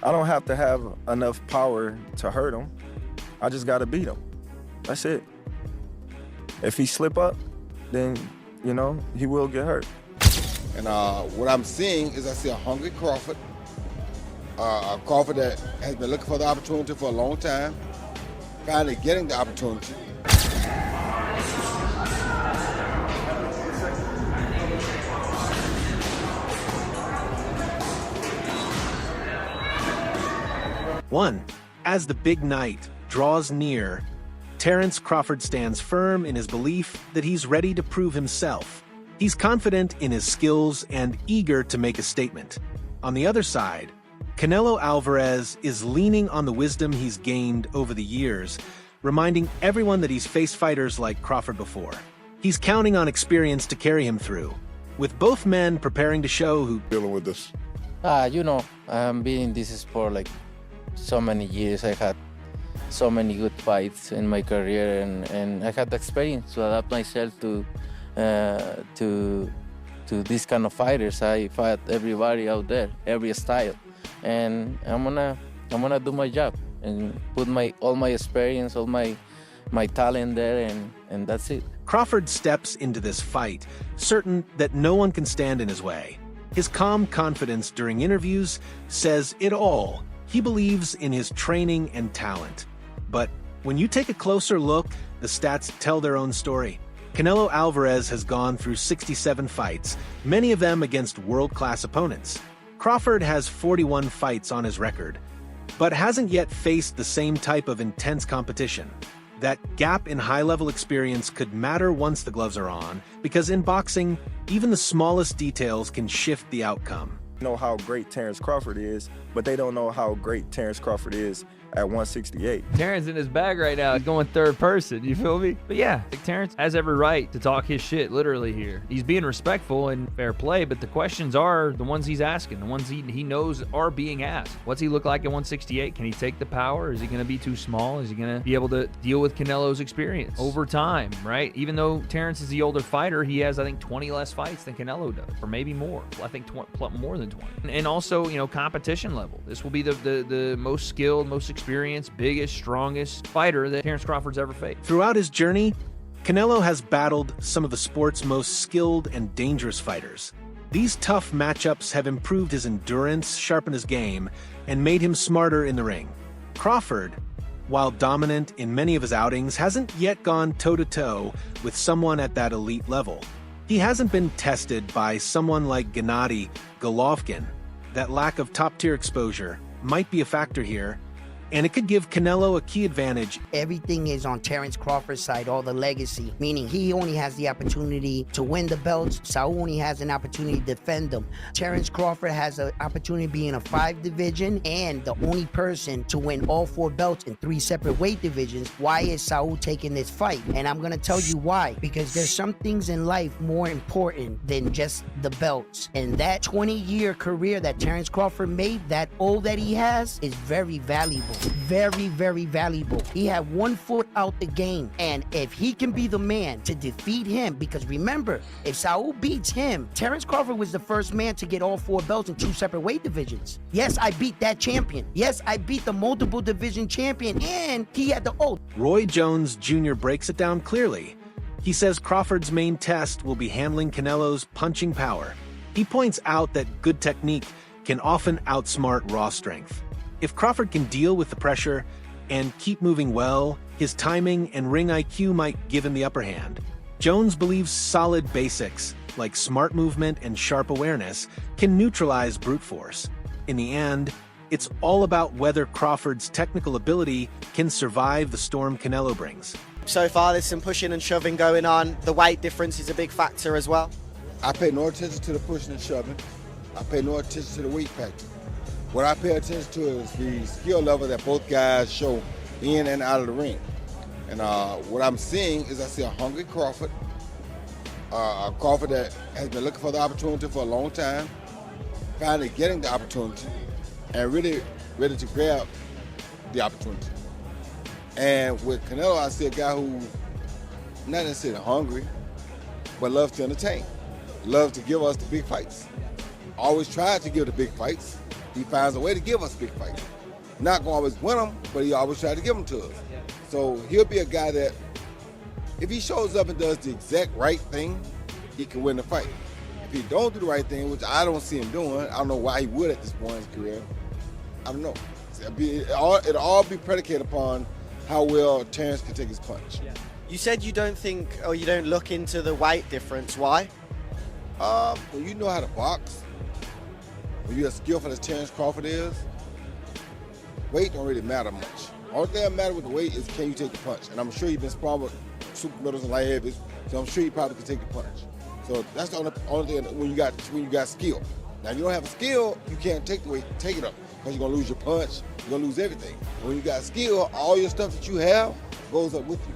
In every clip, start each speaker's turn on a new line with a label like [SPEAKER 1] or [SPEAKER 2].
[SPEAKER 1] I don't have to have enough power to hurt him. I just got to beat him. That's it. If he slip up, then, you know, he will get hurt.
[SPEAKER 2] And what I'm seeing is I see a hungry Crawford, a Crawford that has been looking for the opportunity for a long time, finally getting the opportunity.
[SPEAKER 3] One, as the big night draws near, Terence Crawford stands firm in his belief that he's ready to prove himself. He's confident in his skills and eager to make a statement. On the other side, Canelo Alvarez is leaning on the wisdom he's gained over the years, reminding everyone that he's faced fighters like Crawford before. He's counting on experience to carry him through, with both men preparing to show who
[SPEAKER 2] Dealing with this.
[SPEAKER 4] You know, I've been in this sport like so many years. I had so many good fights in my career, and I had the experience to adapt myself to these kind of fighters. I fight everybody out there, every style, and I'm gonna do my job and put all my experience, all my talent there, and that's it.
[SPEAKER 3] Crawford steps into this fight, certain that no one can stand in his way. His calm confidence during interviews says it all. He believes in his training and talent. But when you take a closer look, the stats tell their own story. Canelo Alvarez has gone through 67 fights, many of them against world-class opponents. Crawford has 41 fights on his record, but hasn't yet faced the same type of intense competition. That gap in high-level experience could matter once the gloves are on, because in boxing, even the smallest details can shift the outcome.
[SPEAKER 1] Know how great Terence Crawford is, but they don't know how great Terence Crawford is at 168.
[SPEAKER 5] Terence in his bag right now. He's going third person, you feel me? But yeah, Terence has every right to talk his shit literally here. He's being respectful and fair play, but the questions are the ones he's asking, the ones he knows are being asked. What's he look like at 168? Can he take the power? Is he going to be too small? Is he going to be able to deal with Canelo's experience over time, right? Even though Terence is the older fighter, he has, I think, 20 less fights than Canelo does, or maybe more. I think more than 20. And also, you know, competition level. This will be the most skilled, most experienced, biggest, strongest fighter that Terence Crawford's ever faced.
[SPEAKER 3] Throughout his journey, Canelo has battled some of the sport's most skilled and dangerous fighters. These tough matchups have improved his endurance, sharpened his game, and made him smarter in the ring. Crawford, while dominant in many of his outings, hasn't yet gone toe-to-toe with someone at that elite level. He hasn't been tested by someone like Gennady Golovkin. That lack of top-tier exposure might be a factor here, and it could give Canelo a key advantage.
[SPEAKER 6] Everything is on Terence Crawford's side, all the legacy, meaning he only has the opportunity to win the belts. Saul only has an opportunity to defend them. Terence Crawford has an opportunity to be in a 5 division and the only person to win all 4 belts in 3 separate weight divisions. Why is Saul taking this fight? And I'm gonna tell you why. Because there's some things in life more important than just the belts. And that 20-year career that Terence Crawford made, that all that he has, is very valuable. Very, very valuable. He had 1 foot out the game, and if he can be the man to defeat him, because remember, if Saul beats him, Terence Crawford was the first man to get all 4 belts in 2 separate weight divisions. Yes, I beat that champion. Yes, I beat the multiple division champion, and he had the oath.
[SPEAKER 3] Roy Jones Jr. breaks it down clearly. He says Crawford's main test will be handling Canelo's punching power. He points out that good technique can often outsmart raw strength. If Crawford can deal with the pressure and keep moving well, his timing and ring IQ might give him the upper hand. Jones believes solid basics, like smart movement and sharp awareness, can neutralize brute force. In the end, it's all about whether Crawford's technical ability can survive the storm Canelo brings.
[SPEAKER 7] So far, there's some pushing and shoving going on. The weight difference is a big factor as well.
[SPEAKER 2] I pay no attention to the pushing and shoving. I pay no attention to the weight factor. What I pay attention to is the skill level that both guys show in and out of the ring. And what I'm seeing is I see a hungry Crawford, a Crawford that has been looking for the opportunity for a long time, finally getting the opportunity, and really ready to grab the opportunity. And with Canelo, I see a guy who not necessarily hungry, but loves to entertain, loves to give us the big fights. Always tried to give the big fights. he finds a way to give us big fights. Not gonna always win them, but he always tries to give them to us. So he'll be a guy that, if he shows up and does the exact right thing, he can win the fight. If he don't do the right thing, which I don't see him doing, I don't know why he would at this point in his career. I don't know. It'll all be predicated upon how well Terence can take his punch.
[SPEAKER 7] You said you don't think, or you don't look into the weight difference. Why?
[SPEAKER 2] When you know how to box, when you're as skillful as Terence Crawford is, weight don't really matter much. All thing that matters with the weight is can you take the punch. And I'm sure you've been sparring with super middles and light heavies, so I'm sure you probably can take the punch. So that's the only thing when you got skill. Now, if you don't have a skill, you can't take the weight, take it up, because you're gonna lose your punch, you're gonna lose everything. When you got skill, all your stuff that you have goes up with you.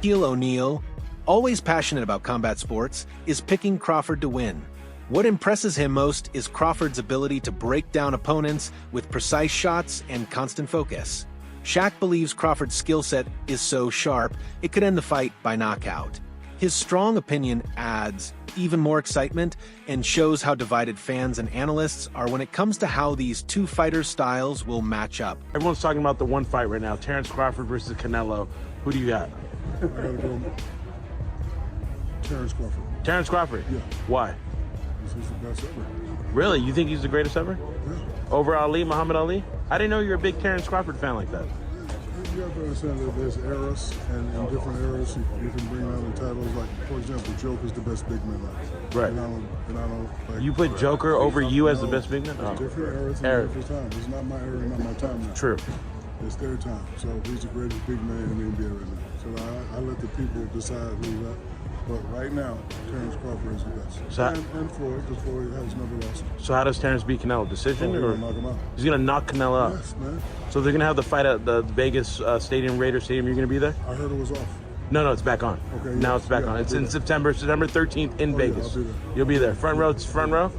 [SPEAKER 3] Shaquille O'Neal, always passionate about combat sports, is picking Crawford to win. What impresses him most is Crawford's ability to break down opponents with precise shots and constant focus. Shaq believes Crawford's skill set is so sharp, it could end the fight by knockout. His strong opinion adds even more excitement and shows how divided fans and analysts are when it comes to how these two fighters' styles will match up.
[SPEAKER 8] Everyone's talking about the one fight right now, Terence Crawford versus Canelo. Who do you got?
[SPEAKER 9] I gotta go Terence Crawford.
[SPEAKER 8] Terence Crawford?
[SPEAKER 9] Yeah.
[SPEAKER 8] Why?
[SPEAKER 9] He's the best ever.
[SPEAKER 8] Really? You think he's the greatest ever?
[SPEAKER 9] Yeah.
[SPEAKER 8] Over Ali, Muhammad Ali? I didn't know you were a big Terence Crawford fan like that.
[SPEAKER 9] You have to understand that there's eras, and in different eras, you can bring out the titles. Like, for example, Joker's the best big man alive.
[SPEAKER 8] Right.
[SPEAKER 9] And I don't like,
[SPEAKER 8] You put Joker over you as the best big man?
[SPEAKER 9] It's different eras and different times. It's not my era, not my time now.
[SPEAKER 8] True.
[SPEAKER 9] It's their time. So he's the greatest big man in the NBA right now. So I let the people decide who's that. But right now, Terence Crawford is the best.
[SPEAKER 8] So
[SPEAKER 9] and Floyd, because Floyd has never lost.
[SPEAKER 8] So how does Terence beat Canelo? Decision?
[SPEAKER 9] He's
[SPEAKER 8] or
[SPEAKER 9] gonna knock him out.
[SPEAKER 8] He's going to knock Canelo out?
[SPEAKER 9] Yes, man.
[SPEAKER 8] So they're going to have the fight at the Vegas Stadium, Raider Stadium. You're going to be there?
[SPEAKER 9] I heard it was off.
[SPEAKER 8] No, it's back on.
[SPEAKER 9] Okay,
[SPEAKER 8] now
[SPEAKER 9] yes,
[SPEAKER 8] it's back
[SPEAKER 9] yeah,
[SPEAKER 8] on. It's
[SPEAKER 9] I'll
[SPEAKER 8] in
[SPEAKER 9] be
[SPEAKER 8] September 13th in Vegas.
[SPEAKER 9] I'll be there.
[SPEAKER 8] You'll be there. Front row, front row?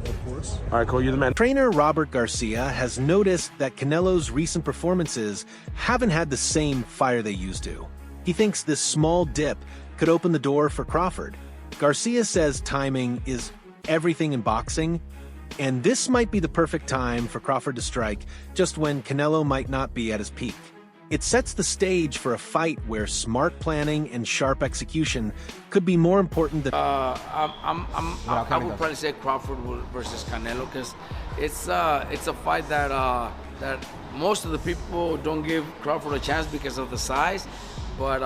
[SPEAKER 9] Of course.
[SPEAKER 8] All right, cool. You're the man.
[SPEAKER 3] Trainer Robert Garcia has noticed that Canelo's recent performances haven't had the same fire they used to. He thinks this small dip could open the door for Crawford. Garcia says timing is everything in boxing, and this might be the perfect time for Crawford to strike just when Canelo might not be at his peak. It sets the stage for a fight where smart planning and sharp execution could be more important than...
[SPEAKER 10] I would probably say Crawford versus Canelo, because it's a fight that most of the people don't give Crawford a chance because of the size. But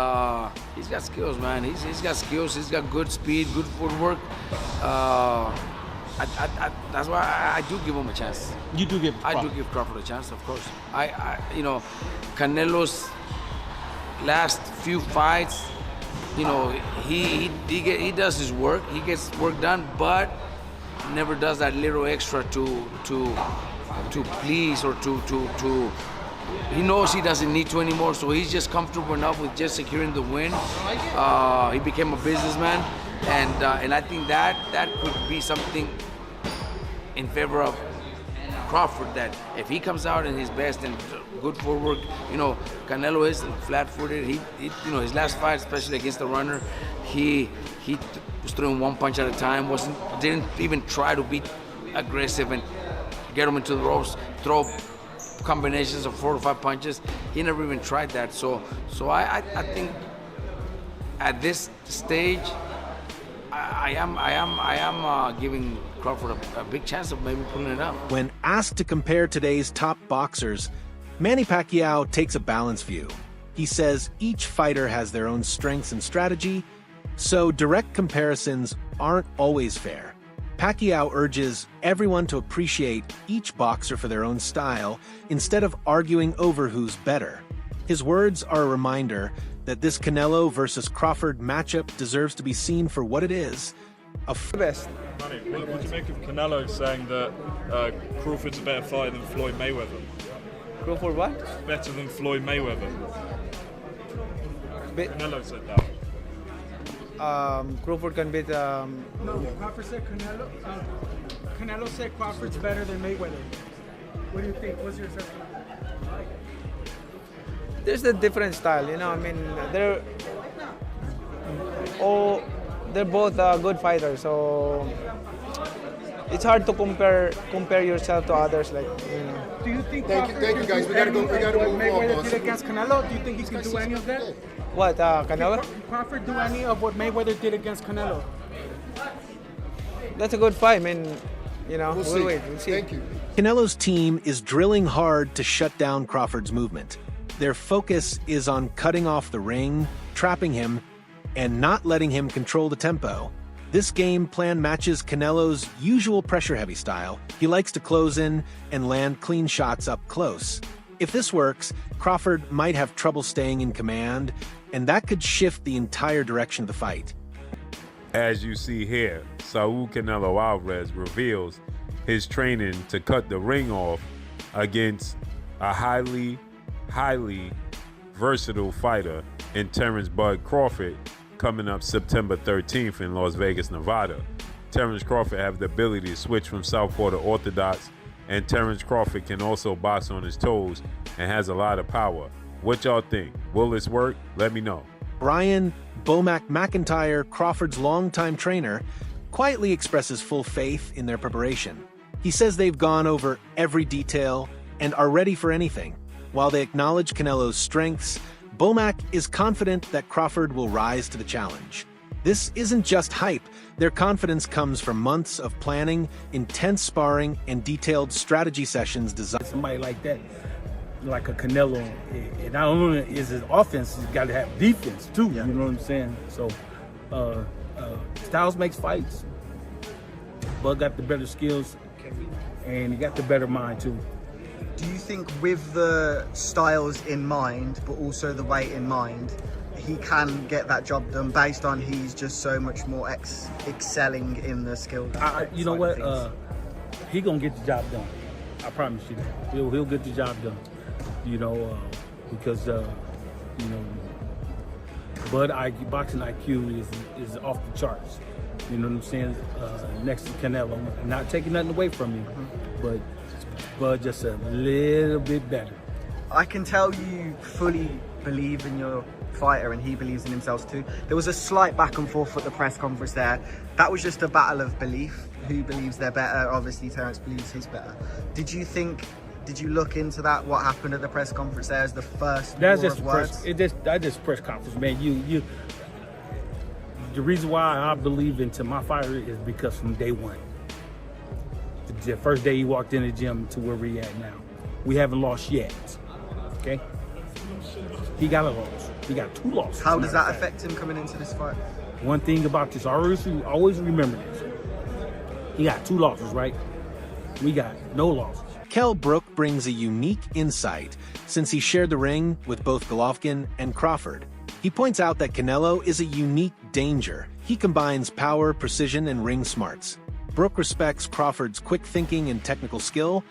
[SPEAKER 10] he's got skills, man. He's got skills. He's got good speed, good footwork. That's why I do give him a chance.
[SPEAKER 8] You do give
[SPEAKER 10] I do give Crawford a chance, of course. Canelo's last few fights, he does his work. He gets work done, but never does that little extra to please or to. He knows he doesn't need to anymore, so he's just comfortable enough with just securing the win. He became a businessman, and I think that could be something in favor of Crawford, that if he comes out in his best and good footwork, Canelo is flat-footed. He his last fight, especially against the runner, he was throwing one punch at a time. Didn't even try to be aggressive and get him into the ropes, throw combinations of 4 or 5 punches. He never even tried that. So I think at this stage, I am giving Crawford a big chance of maybe pulling it out.
[SPEAKER 3] When asked to compare today's top boxers, Manny Pacquiao takes a balanced view. He says each fighter has their own strengths and strategy, so direct comparisons aren't always fair. Pacquiao urges everyone to appreciate each boxer for their own style instead of arguing over who's better. His words are a reminder that this Canelo versus Crawford matchup deserves to be seen for what it is, a
[SPEAKER 11] best. What do you make of Canelo saying that Crawford's a better fighter than Floyd Mayweather?
[SPEAKER 12] Crawford what?
[SPEAKER 11] Better than Floyd Mayweather. Canelo said that.
[SPEAKER 12] Crawford can beat...
[SPEAKER 13] No, Crawford said Canelo. Canelo said Crawford's better than Mayweather. What do you think? What's your assessment?
[SPEAKER 12] There's a different style, they're both good fighters, so it's hard to compare yourself to others. Like, you know.
[SPEAKER 13] Do you think
[SPEAKER 2] Thank you, guys. We gotta go. We gotta
[SPEAKER 13] what
[SPEAKER 2] move on,
[SPEAKER 13] Mayweather
[SPEAKER 2] boss.
[SPEAKER 13] did against Canelo? Do you think he can do any of that?
[SPEAKER 12] What, Canelo?
[SPEAKER 13] Can Crawford do any of what Mayweather did against Canelo?
[SPEAKER 12] That's a good fight, man. You know,
[SPEAKER 2] We'll see. Thank you.
[SPEAKER 3] Canelo's team is drilling hard to shut down Crawford's movement. Their focus is on cutting off the ring, trapping him, and not letting him control the tempo. This game plan matches Canelo's usual pressure-heavy style. He likes to close in and land clean shots up close. If this works, Crawford might have trouble staying in command, and that could shift the entire direction of the fight.
[SPEAKER 14] As you see here, Saul Canelo Alvarez reveals his training to cut the ring off against a highly versatile fighter in Terence "Bud" Crawford coming up September 13th in Las Vegas, Nevada. Terence Crawford has the ability to switch from southpaw to orthodox, and Terence Crawford can also box on his toes and has a lot of power. What y'all think? Will this work? Let me know.
[SPEAKER 3] Brian Bomac McIntyre, Crawford's longtime trainer, quietly expresses full faith in their preparation. He says they've gone over every detail and are ready for anything. While they acknowledge Canelo's strengths, Bomac is confident that Crawford will rise to the challenge. This isn't just hype. Their confidence comes from months of planning, intense sparring, and detailed strategy sessions designed.
[SPEAKER 15] Somebody like that, like a Canelo, and not only is his offense, he's got to have defense too. You know what I'm saying? So, styles makes fights. Bud got the better skills, and he got the better mind too.
[SPEAKER 16] Do you think with the styles in mind, but also the weight in mind, he can get that job done based on he's just so much more excelling in the skill?
[SPEAKER 15] You know what? He gonna get the job done. I promise you that. He'll get the job done. You know, because you know, boxing IQ is off the charts. You know what I'm saying? Next to Canelo, I'm not taking nothing away from you, but just a little bit better.
[SPEAKER 16] I can tell you fully believe in your fighter, and he believes in himself too. There was a slight back and forth at the press conference there. That was just a battle of belief. Who believes they're better? Obviously, Terence believes he's better. Did you look into that? What happened at the press conference there as the first
[SPEAKER 15] That's
[SPEAKER 16] war
[SPEAKER 15] just
[SPEAKER 16] of words?
[SPEAKER 15] That's just press conference, man. You. The reason why I believe into my fighter is because from day one, the first day he walked in the gym to where we at now, we haven't lost yet. Okay. He got a loss. He got 2 losses.
[SPEAKER 16] How does that affect him coming into this fight?
[SPEAKER 15] One thing about this, I always remember this. He got 2 losses, right? We got no losses.
[SPEAKER 3] Kell Brook brings a unique insight since he shared the ring with both Golovkin and Crawford. He points out that Canelo is a unique danger. He combines power, precision, and ring smarts. Brook respects Crawford's quick thinking and technical skill,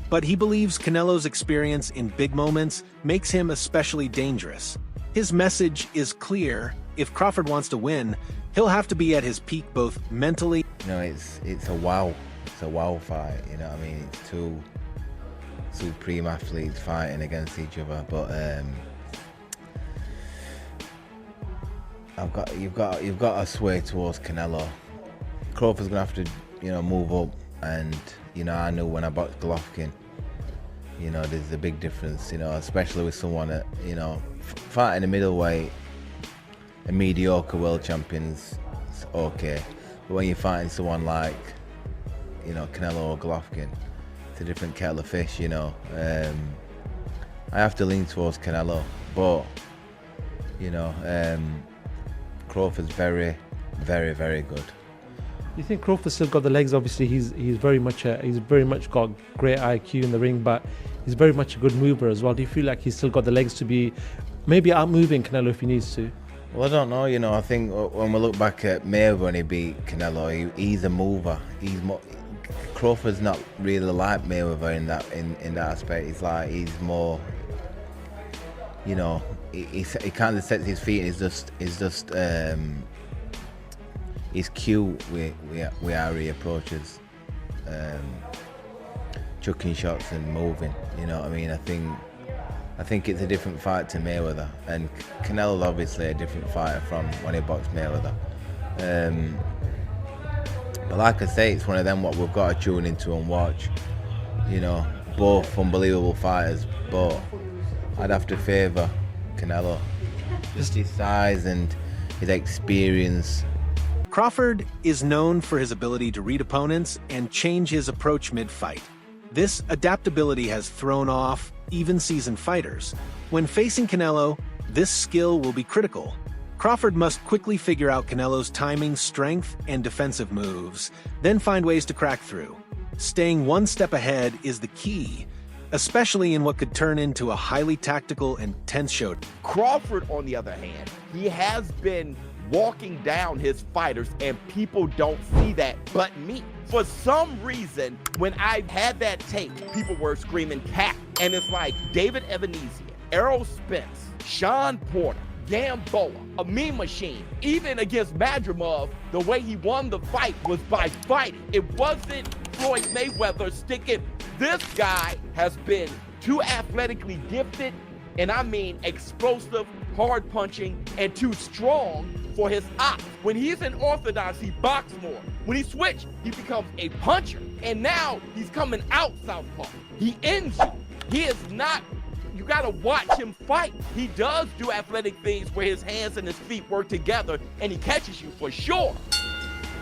[SPEAKER 3] but he believes Canelo's experience in big moments makes him especially dangerous. His message is clear. If Crawford wants to win, he'll have to be at his peak both mentally.
[SPEAKER 17] You know, it's a wow fight. You know what I mean? It's two supreme athletes fighting against each other. But you've got to sway towards Canelo. Crawford's gonna have to, you know, move up, and you know, I knew when I boxed Golovkin, you know, there's a big difference, you know, especially with someone that, you know, fighting a middleweight, a mediocre world champion's okay, but when you're fighting someone like, you know, Canelo or Golovkin, it's a different kettle of fish, you know. I have to lean towards Canelo, but you know, Crawford's very, very, very good.
[SPEAKER 18] You think Crawford still got the legs? Obviously, he's very much got great IQ in the ring, but he's very much a good mover as well. Do you feel like he's still got the legs to be maybe outmoving Canelo if he needs to?
[SPEAKER 17] Well, I don't know. You know, I think when we look back at Mayweather when he beat Canelo, he's a mover. Crawford's not really like Mayweather in that aspect. He's more, you know, he kind of sets his feet. He's cute with how he approaches chucking shots and moving. You know what I mean? I think it's a different fight to Mayweather, and Canelo's obviously a different fighter from when he boxed Mayweather. But like I say, it's one of them what we've got to tune into and watch. You know, both unbelievable fighters, but I'd have to favour Canelo. Just his size and his experience.
[SPEAKER 3] Crawford is known for his ability to read opponents and change his approach mid-fight. This adaptability has thrown off even seasoned fighters. When facing Canelo, this skill will be critical. Crawford must quickly figure out Canelo's timing, strength, and defensive moves, then find ways to crack through. Staying one step ahead is the key, especially in what could turn into a highly tactical and tense show.
[SPEAKER 19] Crawford, on the other hand, he has been walking down his fighters, and people don't see that but me. For some reason, when I had that tape, people were screaming cat. And it's like David Ebenezer, Errol Spence, Sean Porter, Gamboa, a meme machine. Even against Madrimov, the way he won the fight was by fighting. It wasn't Floyd Mayweather sticking. This guy has been too athletically gifted, and I mean explosive, hard punching, and too strong for his ops. When he's in orthodox, he boxes more. When he switches, he becomes a puncher. And now he's coming out southpaw. He ends you. He is not, you gotta watch him fight. He does do athletic things where his hands and his feet work together and he catches you for sure.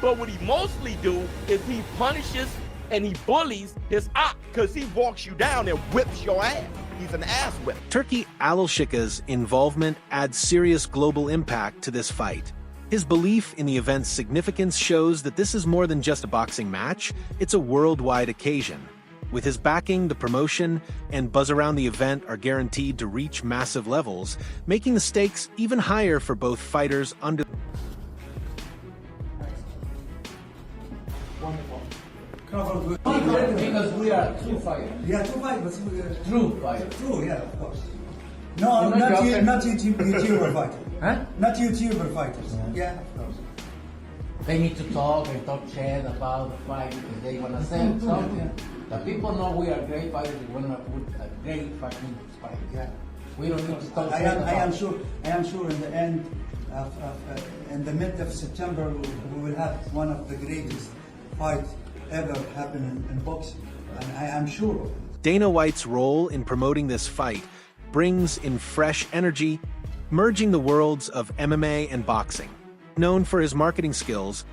[SPEAKER 19] But what he mostly do is he punishes and he bullies his ops because he walks you down and whips your ass. He's an ass whip.
[SPEAKER 3] Turki Alashika's involvement adds serious global impact to this fight. His belief in the event's significance shows that this is more than just a boxing match, it's a worldwide occasion. With his backing, the promotion and buzz around the event are guaranteed to reach massive levels, making the stakes even higher for both fighters under.
[SPEAKER 20] Wonderful. Because we are true fighters.
[SPEAKER 21] We are true fighters.
[SPEAKER 20] True fighters.
[SPEAKER 21] True, yeah, of course. No, not YouTuber fighters.
[SPEAKER 20] Huh?
[SPEAKER 21] Not YouTuber fighters. Yeah, of course.
[SPEAKER 20] They need to talk and talk shit about the fight because they want to sell something. The people know we are great fighters. We want to put a great fucking fight.
[SPEAKER 21] Yeah.
[SPEAKER 20] We don't need to talk
[SPEAKER 21] I am sure in the end in the mid of September we will have one of the greatest fights ever happen in boxing, and I am sure of it.
[SPEAKER 3] Dana White's role in promoting this fight brings in fresh energy, merging the worlds of MMA and boxing. Known for his marketing skills,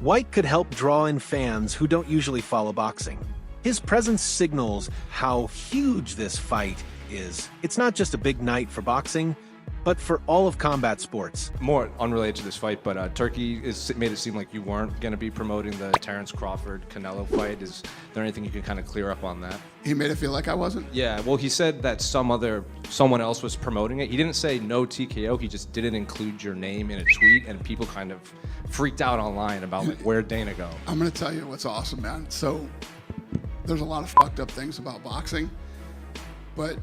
[SPEAKER 3] White could help draw in fans who don't usually follow boxing. His presence signals how huge this fight is. It's not just a big night for boxing, but for all of combat sports.
[SPEAKER 22] More unrelated to this fight, but Turki made it seem like you weren't going to be promoting the Terence Crawford Canelo fight. Is there anything you can kind of clear up on that?
[SPEAKER 23] He made it feel like I wasn't?
[SPEAKER 22] Yeah, well, he said that someone else was promoting it. He didn't say no TKO, he just didn't include your name in a tweet, and people kind of freaked out online about like, where'd Dana go?
[SPEAKER 23] I'm going to tell you what's awesome, man. So there's a lot of fucked up things about boxing, but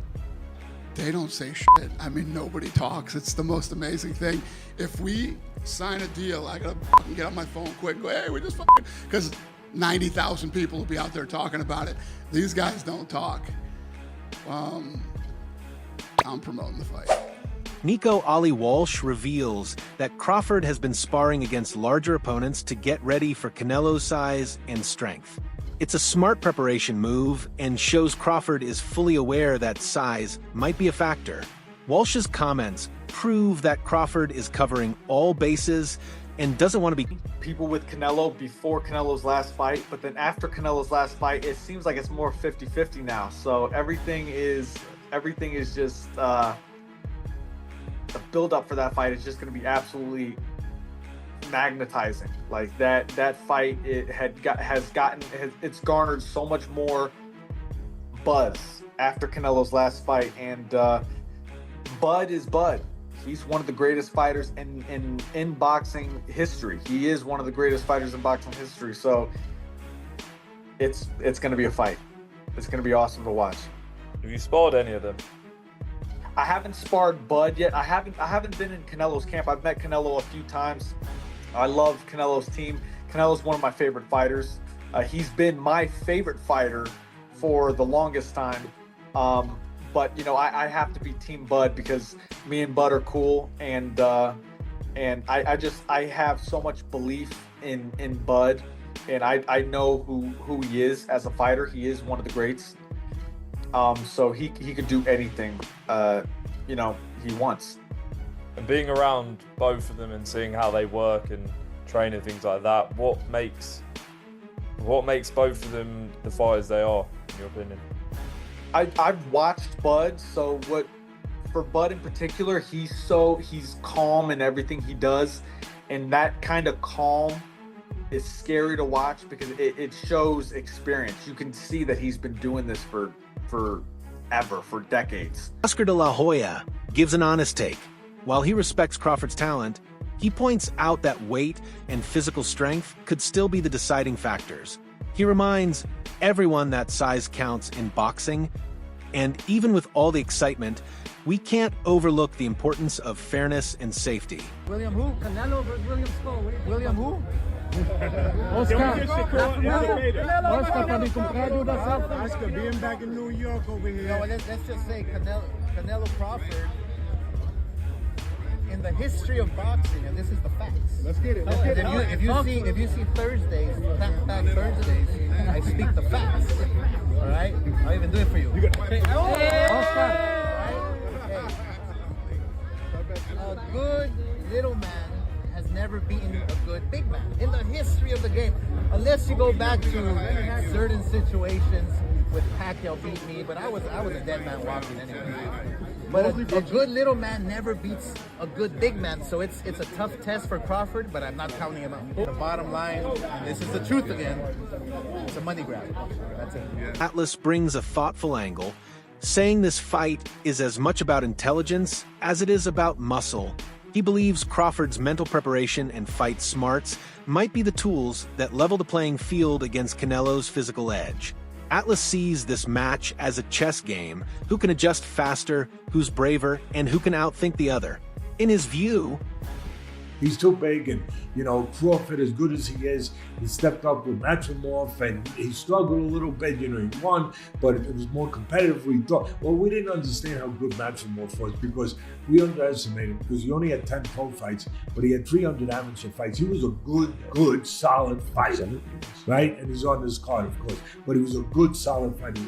[SPEAKER 23] they don't say shit. I mean, nobody talks. It's the most amazing thing. If we sign a deal, I gotta fucking get on my phone quick, go, hey, we just fucking, because 90,000 people will be out there talking about it. These guys don't talk. I'm promoting the fight.
[SPEAKER 3] Nico Ali Walsh reveals that Crawford has been sparring against larger opponents to get ready for Canelo's size and strength. It's a smart preparation move and shows Crawford is fully aware that size might be a factor. Walsh's comments prove that Crawford is covering all bases and doesn't want to be
[SPEAKER 24] people with Canelo before Canelo's last fight, but then after Canelo's last fight, it seems like it's more 50-50 now. So everything is just the build up for that fight is just going to be absolutely magnetizing. Like that fight, it's garnered so much more buzz after Canelo's last fight, and Bud is Bud. He's one of the greatest fighters in boxing history. He is one of the greatest fighters in boxing history. So it's going to be a fight. It's going to be awesome to watch.
[SPEAKER 11] Have you sparred any of them?
[SPEAKER 24] I haven't sparred Bud yet. I haven't been in Canelo's camp. I've met Canelo a few times. I love Canelo's team. Canelo's one of my favorite fighters. He's been my favorite fighter for the longest time. But you know, I have to be Team Bud because me and Bud are cool, and I have so much belief in Bud and I know who he is as a fighter. He is one of the greats. So he could do anything, he wants.
[SPEAKER 11] And being around both of them and seeing how they work and train and things like that, what makes both of them the fighters they are, in your opinion?
[SPEAKER 24] I've watched Bud, so for Bud in particular, he's calm in everything he does, and that kind of calm is scary to watch because it shows experience. You can see that he's been doing this for decades.
[SPEAKER 3] Oscar de la Hoya gives an honest take. While he respects Crawford's talent, he points out that weight and physical strength could still be the deciding factors. He reminds everyone that size counts in boxing, and even with all the excitement, we can't overlook the importance of fairness and safety.
[SPEAKER 21] William who? Canelo versus William Skull. William who?
[SPEAKER 9] Oscar, being back in New York over here.
[SPEAKER 21] No, let's just say Canelo Crawford, in the history of boxing, and this is the facts.
[SPEAKER 9] Let's get it.
[SPEAKER 21] If you see Thursdays, back Thursdays, I speak the facts. All right, I'll even do it for you. A good little man has never beaten a good big man in the history of the game, unless you go back to certain situations with Pacquiao beat me, but I was a dead man walking anyway. But a good little man never beats a good big man, so it's a tough test for Crawford, but I'm not counting him out. The bottom line, and this is the truth again, it's a money grab. That's it.
[SPEAKER 3] Atlas brings a thoughtful angle, saying this fight is as much about intelligence as it is about muscle. He believes Crawford's mental preparation and fight smarts might be the tools that level the playing field against Canelo's physical edge. Atlas sees this match as a chess game: who can adjust faster, who's braver, and who can outthink the other. In his view,
[SPEAKER 1] he's too big, and Crawford, as good as he is, he stepped up with Matrimorph, and he struggled a little bit. He won, but it was more competitive than we thought. Well, we didn't understand how good Matrimorph was because we underestimated him, because he only had 10 pro fights, but he had 300 amateur fights. He was a good, solid fighter, right? And he's on this card, of course, but he was a good, solid fighter.